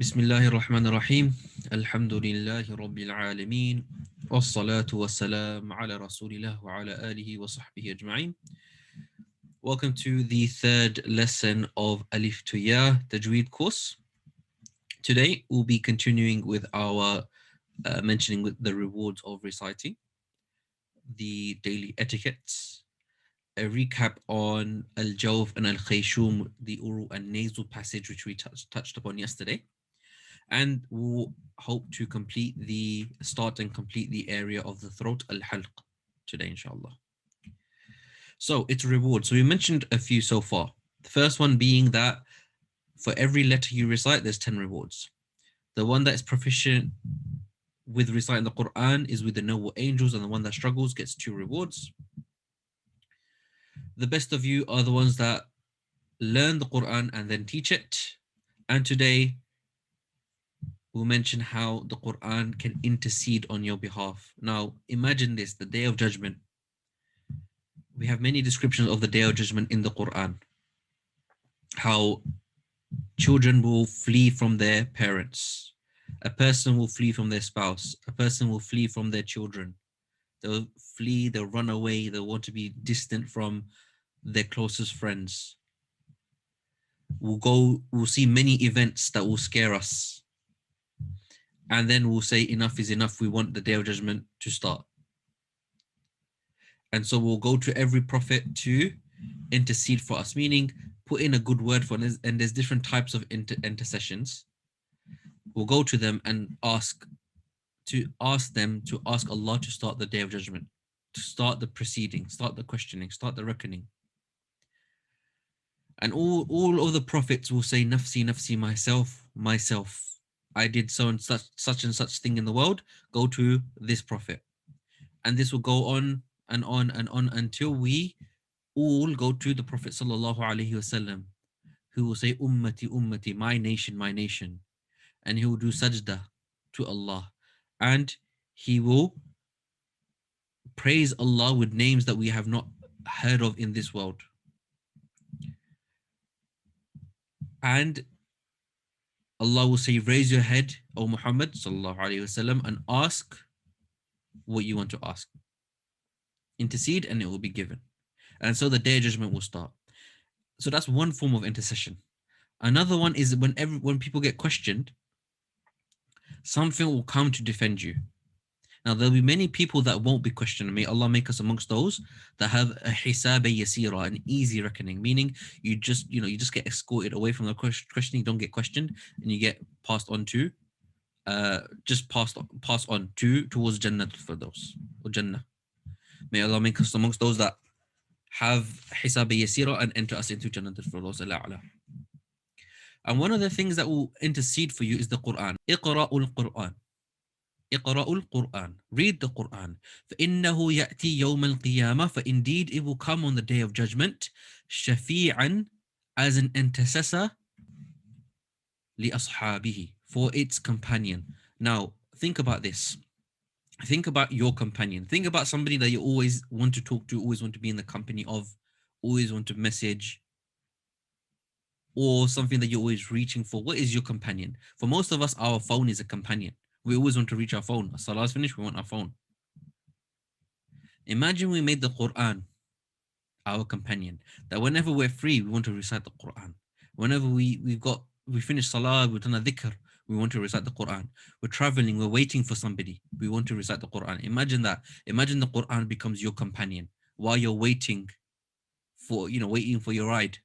بسم الله الرحمن الرحيم الحمد لله رب العالمين والصلاة والسلام على رسول الله وعلى آله وصحبه أجمعين. Welcome to the third lesson of Alif to Ya Tajweed course. Today we'll be continuing with our mentioning with the rewards of reciting, the daily etiquettes, a recap on Al-Jawf and Al-Khayshum, the oral and nasal passage which we touched upon yesterday. And we'll hope to start and complete the area of the throat, Al Halq, today, inshallah. So it's reward. So we mentioned a few so far. The first one being that for every letter you recite, there's 10 rewards. The one that is proficient with reciting the Qur'an is with the noble angels, and the one that struggles gets 2 rewards. The best of you are the ones that learn the Qur'an and then teach it. And today, we'll mention how the Qur'an can intercede on your behalf. Now, imagine this, the Day of Judgment. We have many descriptions of the Day of Judgment in the Qur'an. How children will flee from their parents. A person will flee from their spouse. A person will flee from their children. They'll flee, they'll run away, they'll want to be distant from their closest friends. We'll see many events that will scare us. And then we'll say enough is enough. We want the Day of Judgment to start. And so we'll go to every prophet to intercede for us, meaning put in a good word for us. And there's different types of intercessions. We'll go to them and ask Allah to start the Day of Judgment, to start the proceeding, start the questioning, start the reckoning. And all of the prophets will say, Nafsi, Nafsi, myself. I did so and such thing in the world, go to this prophet. And this will go on and on and on until we all go to the Prophet sallallahu alaihi wasallam, who will say, Ummati, Ummati, my nation, my nation. And he will do sajda to Allah. And he will praise Allah with names that we have not heard of in this world. And Allah will say, raise your head, O Muhammad sallallahu alaihi wasallam, and ask what you want to ask. Intercede and it will be given. And so the Day of Judgment will start. So that's one form of intercession. Another one is when people get questioned, something will come to defend you. Now there'll be many people that won't be questioned. May Allah make us amongst those that have a hisab yasira, an easy reckoning, meaning you just get escorted away from the questioning, you don't get questioned, and you get passed on to pass on towards Jannah for those or Jannah. May Allah make us amongst those that have hisab yasira and enter us into Jannah for those. And one of the things that will intercede for you is the Qur'an. Iqra'ul Qur'an. Iqra'ul Qur'an. Read the Qur'an. فَإِنَّهُ يَأْتِي يَوْمَ الْقِيَامَةِ, for indeed it will come on the Day of Judgment, shafi'an, as an intercessor, لِأَصْحَابِهِ, for its companion. Now, think about this. Think about your companion. Think about somebody that you always want to talk to, always want to be in the company of, always want to message, or something that you're always reaching for. What is your companion? For most of us, our phone is a companion. We always want to reach our phone. As Salah's finished, we want our phone. Imagine we made the Qur'an our companion. That whenever we're free, we want to recite the Qur'an. Whenever we finish Salah, we've done a dhikr, we want to recite the Qur'an. We're traveling, we're waiting for somebody, we want to recite the Qur'an. Imagine that. Imagine the Qur'an becomes your companion while you're waiting for your ride,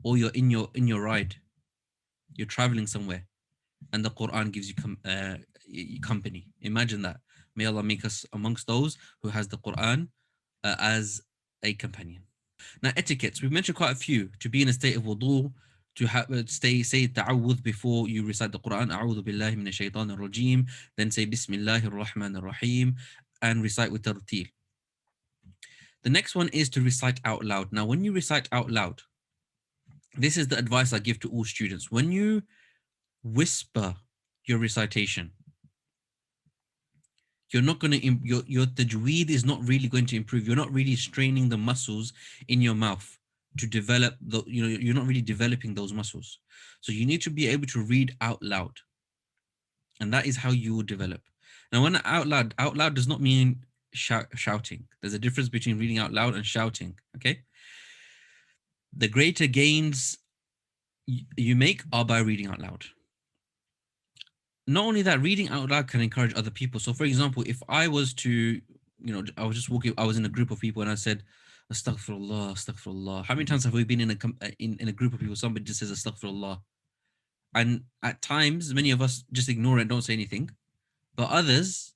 or you're in your ride, you're traveling somewhere, and the Qur'an gives you company. Imagine that. May Allah make us amongst those who has the Qur'an as a companion. Now, etiquettes, we've mentioned quite a few. To be in a state of wudu, to say ta'awudh before you recite the Qur'an, a'udhu billahi minash shaitanir rajim, then say bismillahir rahmanir rahim, and recite with tartil. The next one is to recite out loud. Now, when you recite out loud, this is the advice I give to all students. When you whisper your recitation, you're not going to, your tajweed is not really going to improve. You're not really straining the muscles in your mouth to develop the, you're not really developing those muscles. So you need to be able to read out loud. And that is how you will develop. Now, when out loud does not mean shouting. There's a difference between reading out loud and shouting. Okay. The greater gains you make are by reading out loud. Not only that, reading out loud can encourage other people. So, for example, if I was to, I was just walking, I was in a group of people and I said, Astaghfirullah, Astaghfirullah. How many times have we been in a group of people? Somebody just says Astaghfirullah, and at times many of us just ignore it and don't say anything. But others,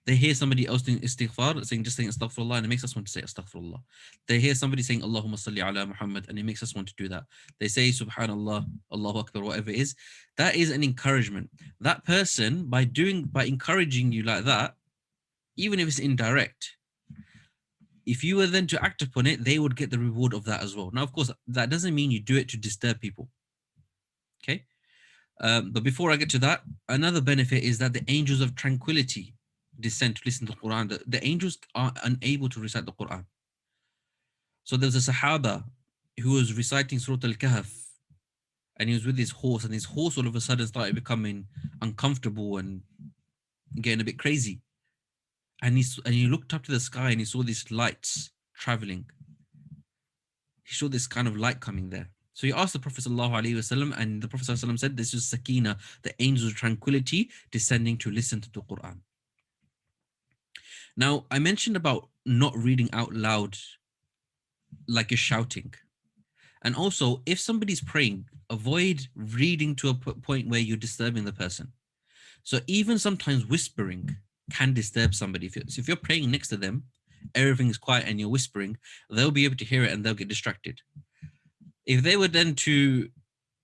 they hear somebody else doing istighfar, saying astaghfirullah, and it makes us want to say astaghfirullah. They hear somebody saying Allahumma salli ala Muhammad, and it makes us want to do that. They say subhanallah, Allahu Akbar, whatever it is. That is an encouragement. That person, by encouraging you like that, even if it's indirect, if you were then to act upon it, they would get the reward of that as well. Now, of course, that doesn't mean you do it to disturb people. Okay. But before I get to that, another benefit is that the angels of tranquility descend to listen to the Quran. The angels are unable to recite the Quran. So there's a Sahaba who was reciting Surah Al-Kahf, and he was with his horse, and his horse all of a sudden started becoming uncomfortable and getting a bit crazy. And he looked up to the sky and he saw these lights traveling. He saw this kind of light coming there. So he asked the Prophet ﷺ, and the Prophet ﷺ said, this is Sakina, the angels of tranquility descending to listen to the Quran. Now, I mentioned about not reading out loud like you're shouting. And also, if somebody's praying, avoid reading to a point where you're disturbing the person. So even sometimes whispering can disturb somebody. If you're praying next to them, everything is quiet and you're whispering, they'll be able to hear it and they'll get distracted. If they were then to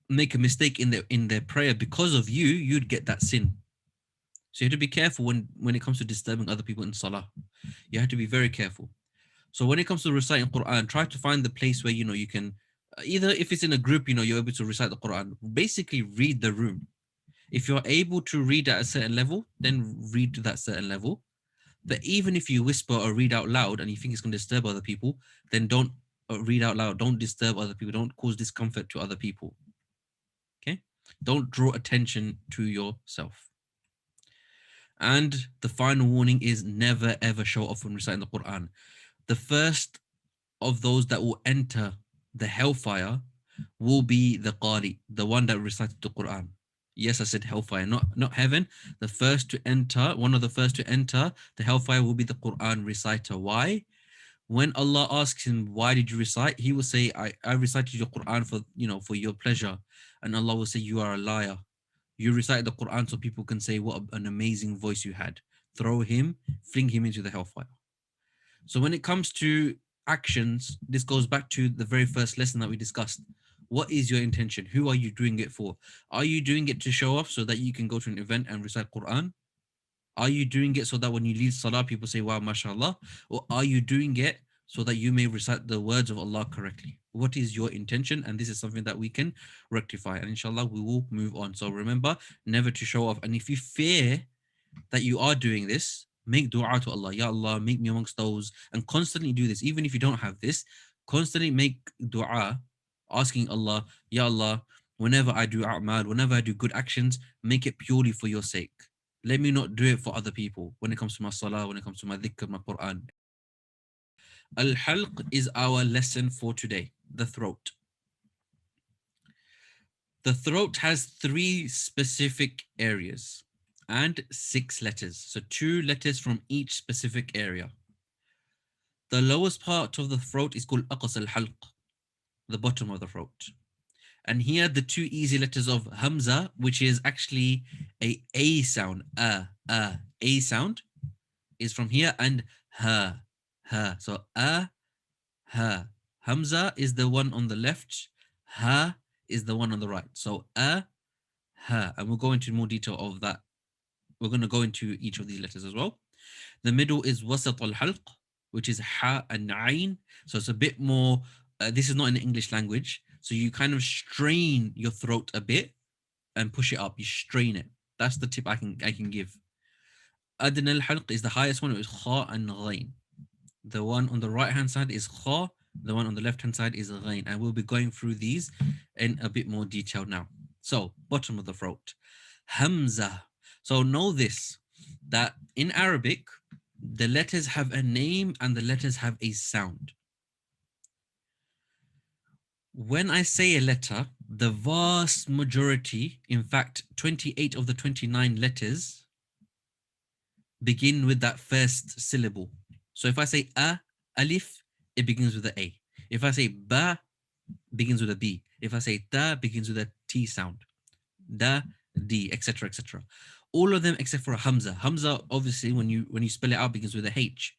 make a mistake in their prayer because of you, you'd get that sin. So you have to be careful when it comes to disturbing other people in salah. You have to be very careful. So when it comes to reciting Quran, try to find the place where you can, either if it's in a group, you're able to recite the Quran. Basically, read the room. If you're able to read at a certain level, then read to that certain level. But even if you whisper or read out loud and you think it's going to disturb other people, then don't read out loud. Don't disturb other people. Don't cause discomfort to other people. Okay? Don't draw attention to yourself. And the final warning is never ever show off when reciting the Quran. The first of those that will enter the hellfire will be the Qari, the one that recited the Quran. Yes, I said hellfire, not heaven. The first to enter, one of the first to enter the hellfire will be the Quran reciter. Why? When Allah asks him, why did you recite? He will say, I recited your Quran for your pleasure. And Allah will say, you are a liar. You recited the Quran so people can say, what an amazing voice you had. Throw him, fling him into the hellfire. So when it comes to actions, this goes back to the very first lesson that we discussed. What is your intention? Who are you doing it for? Are you doing it to show off so that you can go to an event and recite Quran? Are you doing it so that when you leave salah, people say, wow, mashallah? Or are you doing it so that you may recite the words of Allah correctly? What is your intention? And this is something that we can rectify. And inshallah, we will move on. So remember, never to show off. And if you fear that you are doing this, make dua to Allah. Ya Allah, make me amongst those. And constantly do this. Even if you don't have this, constantly make dua, asking Allah, Ya Allah, whenever I do a'mal, whenever I do good actions, make it purely for your sake. Let me not do it for other people. When it comes to my salah, when it comes to my dhikr, my Quran. Al Halq is our lesson for today. The throat. The throat has 3 specific areas and 6 letters. So 2 letters from each specific area. The lowest part of the throat is called Aqs Al Halq, the bottom of the throat. And here the 2 easy letters of Hamzah, which is actually a sound, a sound, is from here, and ha. So ha. Hamzah is the one on the left, ha is the one on the right. So ha. And we'll go into more detail of that. We're going to go into each of these letters as well. The middle is Wast Al Halq, which is ha and ayn. So it's a bit more, this is not in the English language. So you kind of strain your throat a bit and push it up. You strain it. That's the tip I can give. Adna al Halq is the highest one. It is Khaa and Ghayn. The one on the right hand side is Khaa The one on the left hand side is Ghayn, and we'll be going through these in a bit more detail now. So, bottom of the throat, Hamzah. So know this, that in Arabic, the letters have a name and the letters have a sound. When I say a letter, the vast majority, in fact, 28 of the 29 letters begin with that first syllable. So if I say a, alif, it begins with a A. If I say ba, begins with a B. If I say ta, begins with a T sound. Da, D, etc., etc. All of them except for a Hamzah. Hamzah, obviously, when you spell it out, begins with a H,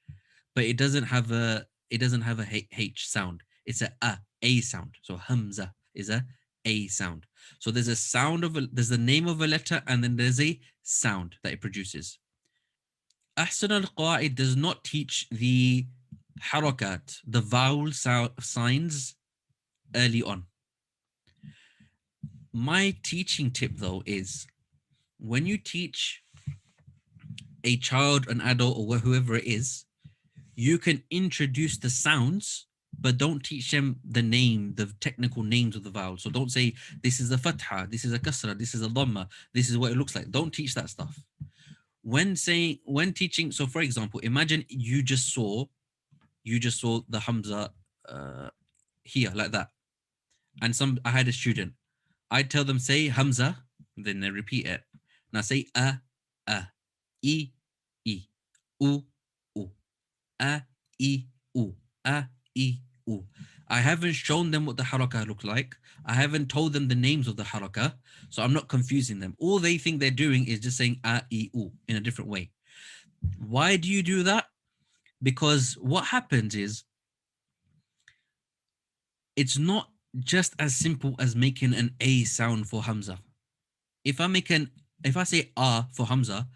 but it doesn't have a H sound. It's a sound. So Hamzah is a sound. So there's a sound there's the name of a letter, and then there's a sound that it produces. Ahsanul Qawa'id does not teach the harakat, the vowel signs early on. My teaching tip though is, when you teach a child, an adult, or whoever it is, you can introduce the sounds, but don't teach them the name, the technical names of the vowels. So don't say this is a fatha, this is a kasra, this is a dhamma, this is what it looks like. Don't teach that stuff. When teaching, so for example, imagine you just saw the Hamza here like that, and I had a student. I'd tell them say Hamza, then they repeat it. Now say e, u, a, e, u, a, e, u. I haven't shown them what the harakah look like. I haven't told them the names of the harakah, so I'm not confusing them. All they think they're doing is just saying a, e, u in a different way. Why do you do that? Because what happens is, it's not just as simple as making an A sound for Hamza. If I say ah for Hamza,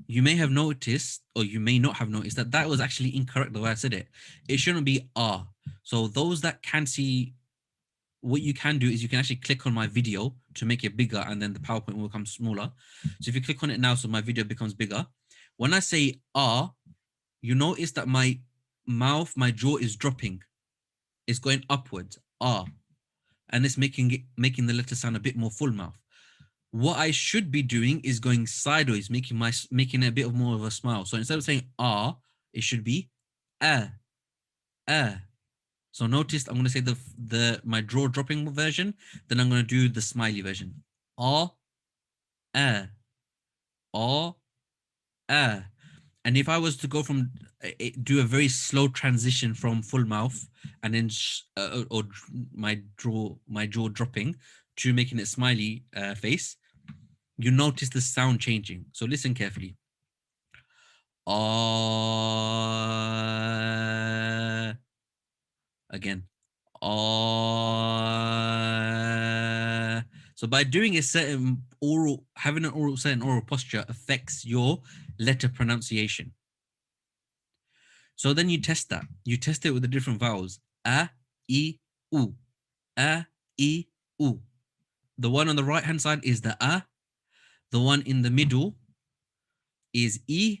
you may have noticed, or you may not have noticed, that was actually incorrect the way I said it. It shouldn't be ah. So those that can see, what you can do is you can actually click on my video to make it bigger, and then the PowerPoint will become smaller. So if you click on it now, so my video becomes bigger. When I say ah, you notice that my mouth, my jaw is dropping. It's going upwards. Ah. And it's making the letter sound a bit more full mouth. What I should be doing is going sideways, making it a bit more of a smile. So instead of saying ah, it should be ah. So notice I'm going to say my jaw dropping version, then I'm going to do the smiley version. Ah, ah. And if I was to go from do a very slow transition from full mouth and then or my jaw dropping to making it smiley face, you notice the sound changing. So listen carefully. Again. So by doing a certain having an certain oral posture affects your letter pronunciation. So then you test that. You test it with the different vowels. A, E, U. A, E, U. The one on the right hand side is the A. The one in the middle is E.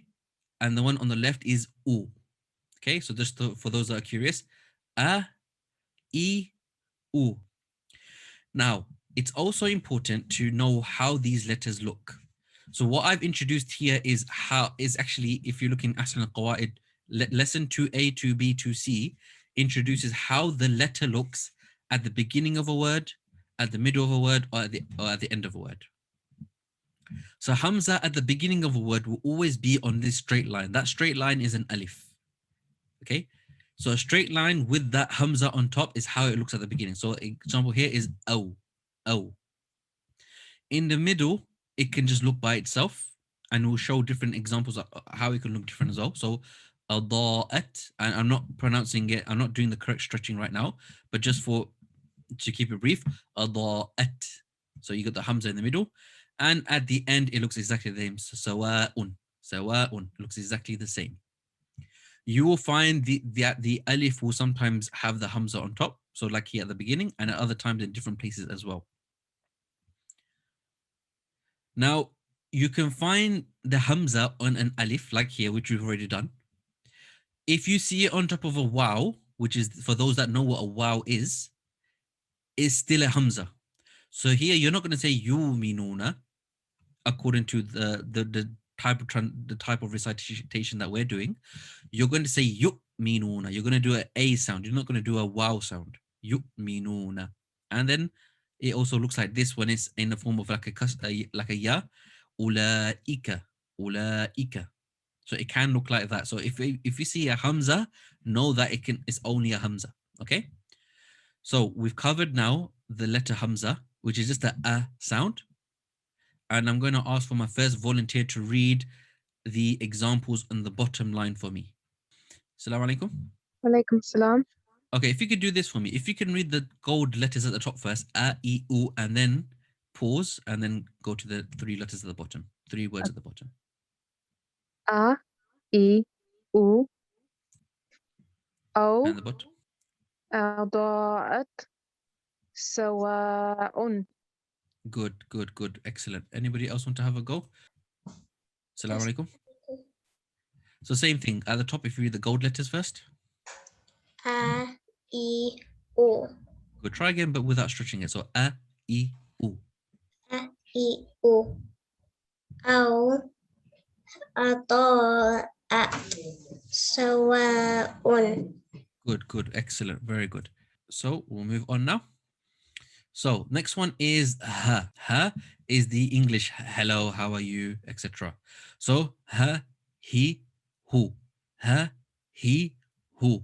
And the one on the left is U. Okay, so just for those that are curious. A, E, U. Now, it's also important to know how these letters look. So what I've introduced here is actually, if you look in Ahsanul Qawa'id, lesson 2A, 2B, 2C introduces how the letter looks at the beginning of a word, at the middle of a word, or at the end of a word. So Hamza at the beginning of a word will always be on this straight line. That straight line is an alif. Okay? So a straight line with that Hamza on top is how it looks at the beginning. So example here is aw. In the middle, it can just look by itself, and we'll show different examples of how it can look different as well. So ada'at, and I'm not pronouncing it, I'm not doing the correct stretching right now, but just to keep it brief, ada'at. So you got the Hamza in the middle, and at the end it looks exactly the same. Sawa'un looks exactly the same. You will find the alif will sometimes have the Hamza on top, so like here at the beginning, and at other times in different places as well. Now, you can find the Hamza on an alif, like here, which we've already done. If you see it on top of a waw, which is for those that know what a wow is still a Hamzah. So here you're not going to say yuminuna according to the type of recitation that we're doing. You're going to say yu'minuna. You're going to do an A sound. You're not going to do a wow sound. Yu'minuna. And then it also looks like this when it's in the form of like a ya. Ulaika. Ulaika. So it can look like that. So if you see a Hamzah, know that it's only a Hamzah. Okay. So we've covered now the letter Hamzah, which is just a sound. And I'm going to ask for my first volunteer to read the examples on the bottom line for me. Assalamu alaikum. Walaikum salam. Okay, if you could do this for me. If you can read the gold letters at the top first, a, e, u, and then pause, and then go to the 3 letters at the bottom, 3 words at the bottom. A, E, U, O, And the bottom. أضاءت, سواء. Good, good, good. Excellent. Anybody else want to have a go? Assalamu alaikum. So same thing. At the top, if you read the gold letters first. A, E, U. Good. Try again, but without stretching it. So a, e, u. A, E, U. أو أضاءت سواء. Good, good. Excellent. Very good. So we'll move on now. So next one is ha. Ha is the English hello, how are you, etc. So ha, he, who. Ha, he, who.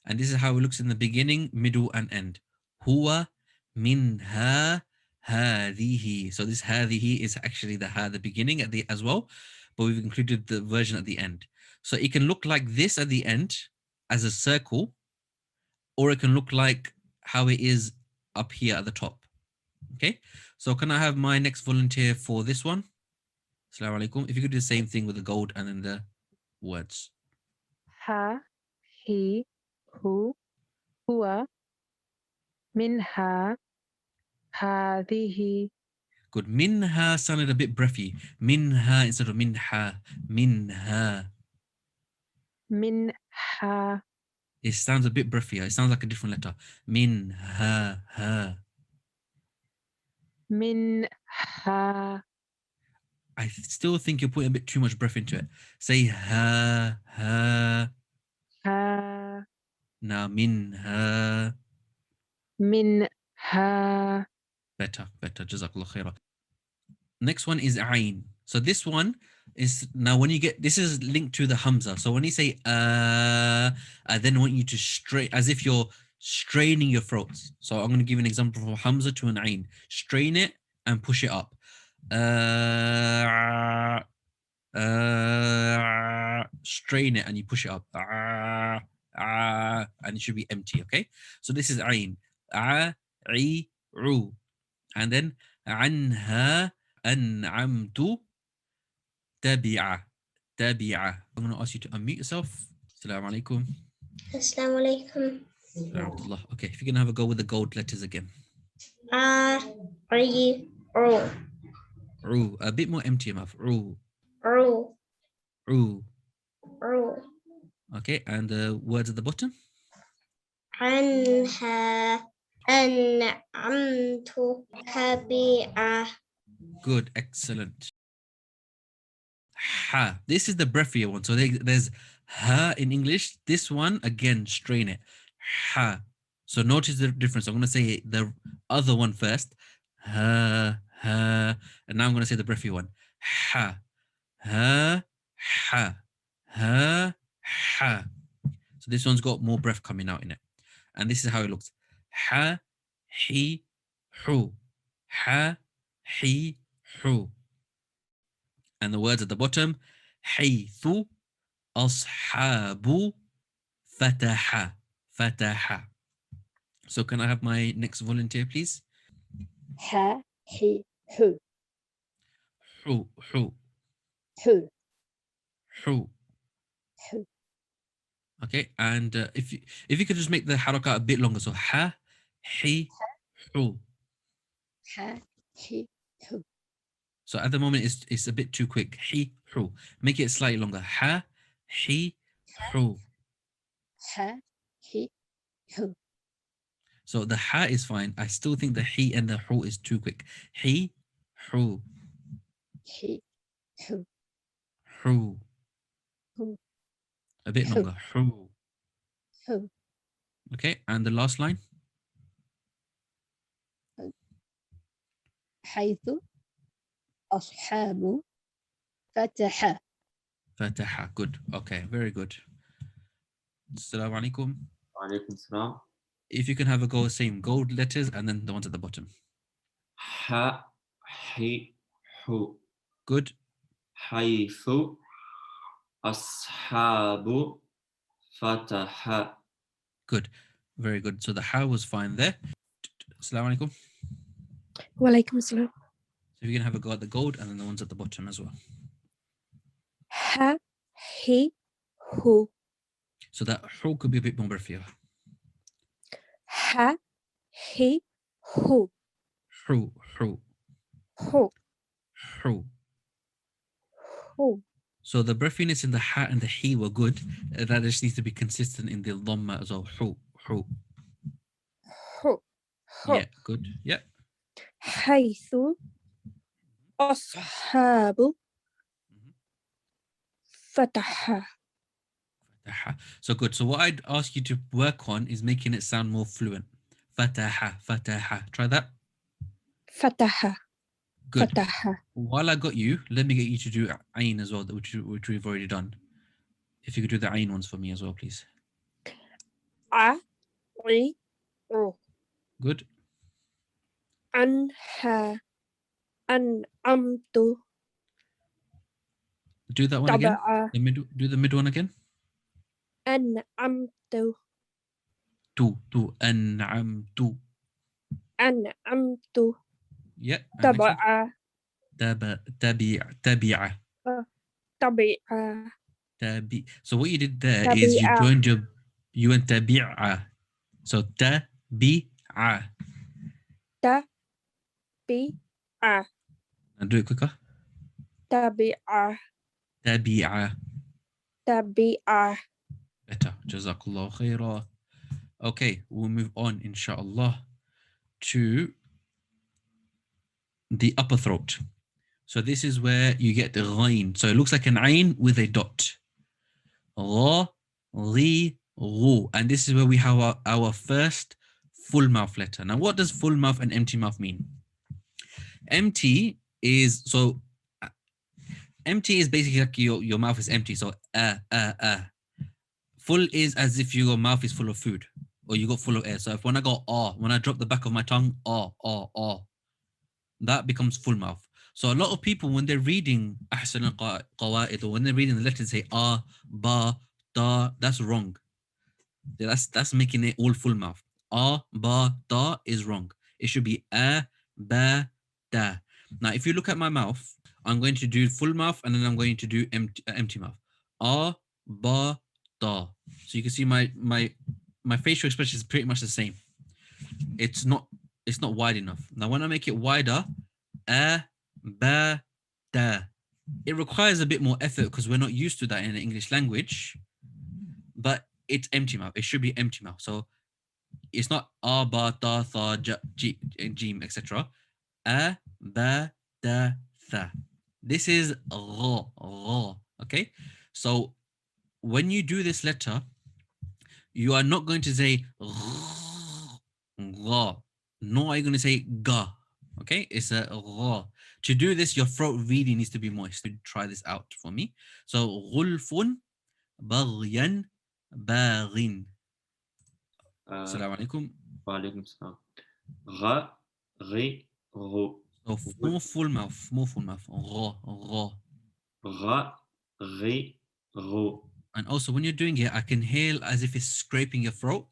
And this is how it looks in the beginning, middle, and end. Huwa minha hadihi. So this hadihi is actually the ha, the beginning at the as well, but we've included the version at the end. So it can look like this at the end as a circle, or it can look like how it is up here at the top. Okay, so can I have my next volunteer for this one? Assalamu alaikum. If you could do the same thing with the gold and then the words. Ha, he, who, هو, منها, هذه. Good. Minha sounded a bit breathy. Minha instead of minha. Minha. منها. It sounds a bit breathier. It sounds like a different letter. Minha. Ha. منها. I still think you're putting a bit too much breath into it. Say ha. Ha. ها. Now minha. منها. Better, better. Jazakallah khairah. Next one is Ain. So this one is now when you get this is linked to the Hamza. So when you say I then want you to strain as if you're straining your throats. So I'm going to give you an example from Hamza to an Ain. Strain it and push it up. Strain it and you push it up. And it should be empty. Okay. So this is Ain. Ru. And then عنها أنعمت تبعة. I'm going to ask you to unmute yourself. Assalamu alaikum. Assalamu alaikum. Okay, if you're going to have a go with the gold letters again. A, E, U. Ru. A bit more empty mouth. Ru. U. Ru. U. Okay, and the words at the bottom? عنها أنعمت تبعة. Good, excellent. Ha. This is the breathier one. So there's ha in English. This one, again, strain it. Ha. So notice the difference. I'm going to say the other one first. Ha, ha. And now I'm going to say the breathy one. Ha, ha, ha, ha, ha. So this one's got more breath coming out in it. And this is how it looks. Ha, he, hu. Ha, he, hu. And the words at the bottom. حيث أصحاب فتح. فتح. So can I have my next volunteer, please? Ha, he, who, Hu, hu, who, hu. who. Okay, and if you could just make the haraka a bit longer, so ha, he, hu. Ha, he, who. So at the moment it's a bit too quick. He, hu. Make it slightly longer. Ha, he, hu. Ha, he, hu, So the ha is fine. I still think the he and the hu is too quick. He, hu, he, hu, hu. hu, A bit hu, longer. Hu. hu, Okay, and the last line. حيث أصحاب فتح. Fataha. Good. Okay, very good. Assalamu alaikum. Walaikum salam. If you can have a go, same gold letters and then the ones at the bottom. Ha, hi, hu. Good. حيث أصحاب فتح. Good. Very good. So the ha was fine there. Assalamu alaikum. Walaikum salam. So you can have a go at the gold and then the ones at the bottom as well. Ha, he, hu. So that hu could be a bit more breathier. Ha, he, hu. Hu, hu, Hu, hu. hu. So the breathiness in the ha and the he were good. That just needs to be consistent in the dhamma as well. Hu, hu. Hu, hu. Yeah, good. Yeah. حيث أصحاب فتح. Fataha. So good. So what I'd ask you to work on is making it sound more fluent. Fataha, fataha. Try that. فتح. Good. فتح. While I got you, let me get you to do ayn as well, which we've already done. If you could do the ayn ones for me as well, please. ع عي عو. Good. أنها أنعمت Do that one again. طبعا Do the mid one again. أنعمت Tu an'amtu. أنعمت Yeah. and next one. طبعا Tabi'a. طبيعة So what you did there is you Tabi'a. joined you went tabi'a. So tabi'a. طبيعة And do it quicker. طبيعة Tabi'a. طبيعة. Better. Jazakallah khairah. Okay, we'll move on, inshallah, to the upper throat. So this is where you get the ghayn. So it looks like an ayn with a dot. Gha, ghi, ghu. And this is where we have our first full mouth letter. Now, what does full mouth and empty mouth mean? Empty is, so empty is basically like your mouth is empty. So full is as if your mouth is full of food or you got full of air. So if when I go when I drop the back of my tongue, that becomes full mouth. So a lot of people, when they're reading Ahsanul Qawa'id or when they're reading the letters, say ba, ta. That's wrong. That's making it all full mouth. Ba, ta is wrong. It should be ba, ta. Now, if you look at my mouth, I'm going to do full mouth and then I'm going to do empty mouth. Ba, ta. So you can see my facial expression is pretty much the same. It's not wide enough. Now, when I make it wider, ba, ta. It requires a bit more effort because we're not used to that in the English language, but it's empty mouth. It should be empty mouth. So it's not ba, ta, tha, jim, etc. Ba, ta, tha. This is gha. Okay? So when you do this letter, you are not going to say gha. Nor are you going to say ga. Okay? It's a gha. To do this, your throat really needs to be moist. Try this out for me. So غلف بغيا باغٍ. Assalamu alaikum. Walaikum salam. Gha, ghi, ghu. So more full mouth. Gha. Gha, ghi, ghu. And also when you're doing it, I can hear as if it's scraping your throat.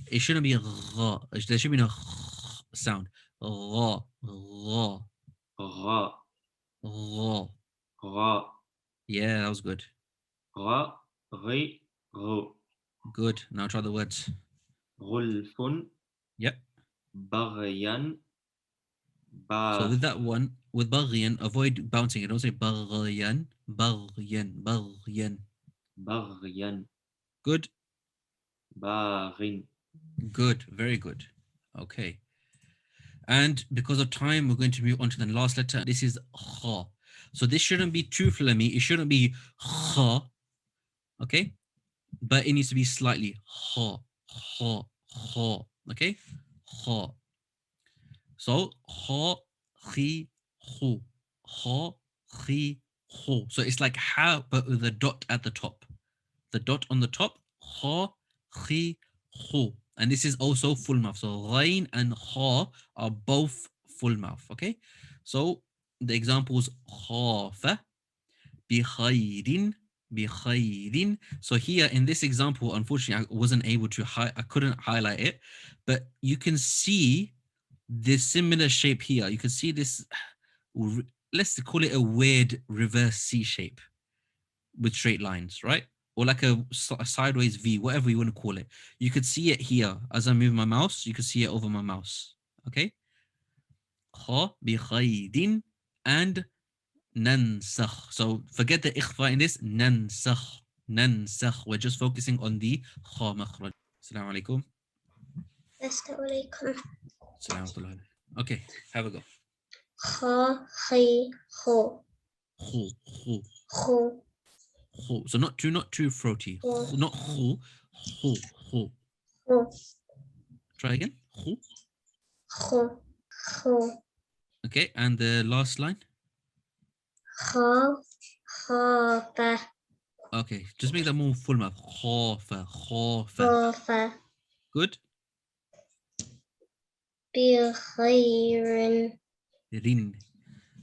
It shouldn't be a gha. There should be no sound. Gha. Gha, Gha. gha. Yeah, that was good. Gha, ghi, ghu. Good. Now try the words. Gulfun, Yep. baghyan, So with that one, with baghyan, avoid bouncing it. Don't say baghyan. baghyan, Good. baghin, Good, very good. Okay. And because of time, we're going to move on to the last letter. This is Khaa. So this shouldn't be too phlegmy. It shouldn't be Khaa, okay? But it needs to be slightly Khaa, Khaa, Khaa, okay? Khaa. So Khaa, Khi, Khu. Khaa, Khi, Khu. So it's like Ha, but with a dot at the top. The dot on the top, Khaa, Khi, Khu. And this is also full mouth. So Ghayn and Khaa are both full mouth, okay? So the examples, Khafa, bi khayrin. So here in this example, unfortunately, I wasn't able to, I couldn't highlight it, but you can see this similar shape here. You can see this, let's call it a weird reverse C shape with straight lines, right? Or like a sideways V, whatever you want to call it. You could see it here as I move my mouse. You can see it over my mouse. Okay. Kha bi khaydin and nansakh. So forget the ikhfa in this. Nansakh. Nansakh. We're just focusing on the kha makhraj. Assalamu alaikum. Assalamualaikum. Assalamu. Okay, have a go. Kha, khi, ho, Khu, khu, ho, khu. So not too throaty. Khu. Not khu, khu, khu. ho, Try again. Khu. ho, ho, Okay, and the last line. kha, khafa, Okay, just make that more full mouth. Khafa, khafa. khafa, Good. bi khairin, Rin.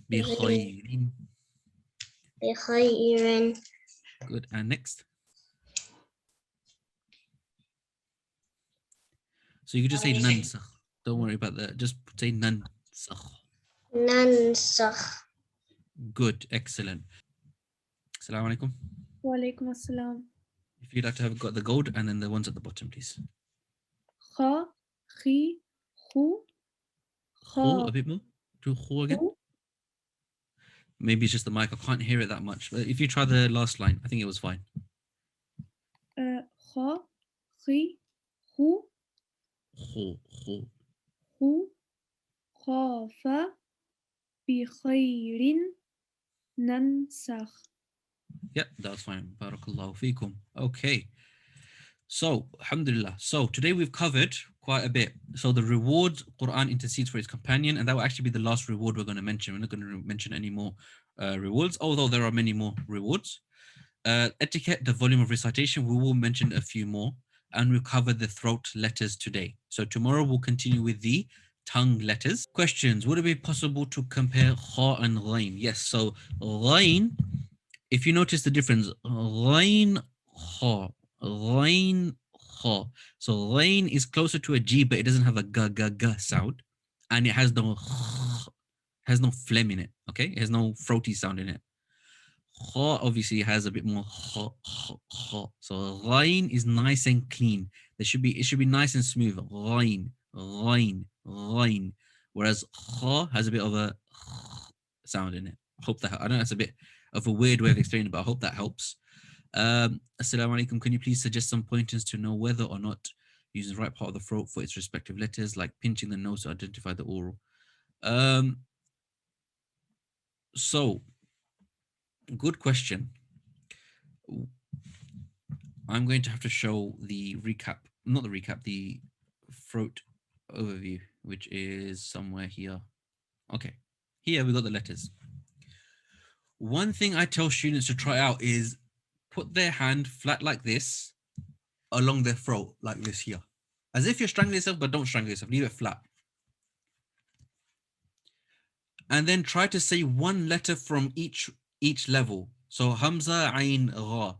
Bi khayrin. bi khairin, Good. And next. So you could just say nansakh. Don't worry about that. Just say nansakh. nansakh. Good. Excellent. Assalamu alaikum. Wa alaikum assalam. If you'd like to have got the gold and then the ones at the bottom, please. Kha, khi, khu, Khu, a kha, bit more. Do khu again. khu, Maybe it's just the mic. I can't hear it that much. But if you try the last line, I think it was fine. kha, khi, khu, Khu, khu. khu, khafa, bi khayrin, nansakh. Yep, that's fine. Barakallahu feekum. Okay. So, alhamdulillah. So, today we've covered quite a bit. So, the rewards, Quran intercedes for its companion, and that will actually be the last reward we're going to mention. We're not going to mention any more rewards, although there are many more rewards. Etiquette, the volume of recitation, we will mention a few more, and we'll cover the throat letters today. So, tomorrow we'll continue with the tongue letters. Questions. Would it be possible to compare Khaa and Ghayn? Yes. So, Ghayn, if you notice the difference, Ghayn, Khaa, Ghayn, Khaa. So Ghayn is closer to a G, but it doesn't have a g sound, and it has no phlegm in it. Okay, it has no throaty sound in it. Khaa obviously has a bit more kha. So Ghayn is nice and clean. It should be nice and smooth. Ghayn, Ghayn, Ghayn. Whereas Khaa has a bit of a sound in it. Hope that, I know that's a bit of a weird way of explaining it, but I hope that helps. Assalamu alaikum. Can you please suggest some pointers to know whether or not using the right part of the throat for its respective letters, like pinching the nose to identify the oral? So, good question. I'm going to have to show the recap, not the recap, the throat overview, which is somewhere here. Okay, here we got the letters. One thing I tell students to try out is put their hand flat like this along their throat, like this here. As if you're strangling yourself, but don't strangle yourself. Leave it flat. And then try to say one letter from each level. So Hamzah, Ain, Gha.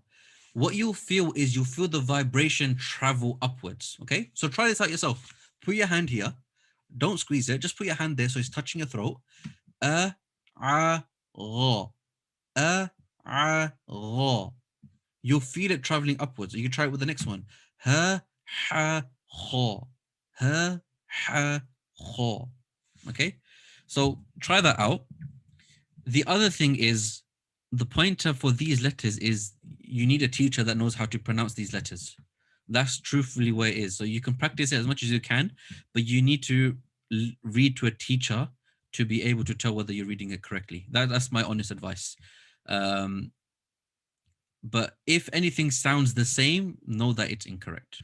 What you'll feel is you'll feel the vibration travel upwards. Okay? So try this out yourself. Put your hand here. Don't squeeze it. Just put your hand there so it's touching your throat. A, Gha. A, Gha. You'll feel it traveling upwards. You can try it with the next one. Ha, ha, kha. Ha, ha, kha. Okay? So try that out. The other thing is, the pointer for these letters is you need a teacher that knows how to pronounce these letters. That's truthfully where it is. So you can practice it as much as you can, but you need to read to a teacher to be able to tell whether you're reading it correctly. That's my honest advice. But if anything sounds the same, know that it's incorrect.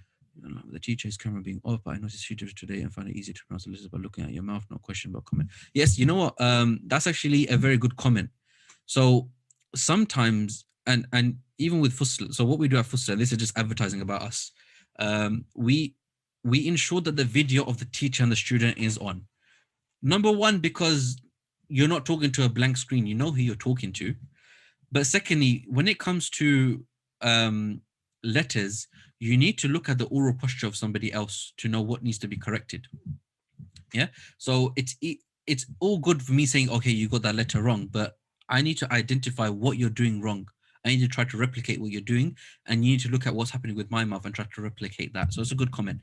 The teacher's camera being off, but I noticed features today and find it easy to pronounce the list by looking at your mouth, no question but comment. Yes, you know what? That's actually a very good comment. So sometimes, and even with Fussilat, so what we do at Fussilat, this is just advertising about us. We ensure that the video of the teacher and the student is on. Number one, because you're not talking to a blank screen, you know who you're talking to. But secondly, when it comes to letters, you need to look at the oral posture of somebody else to know what needs to be corrected. Yeah. So it's all good for me saying, okay, you got that letter wrong, but I need to identify what you're doing wrong. I need to try to replicate what you're doing, and you need to look at what's happening with my mouth and try to replicate that. So it's a good comment.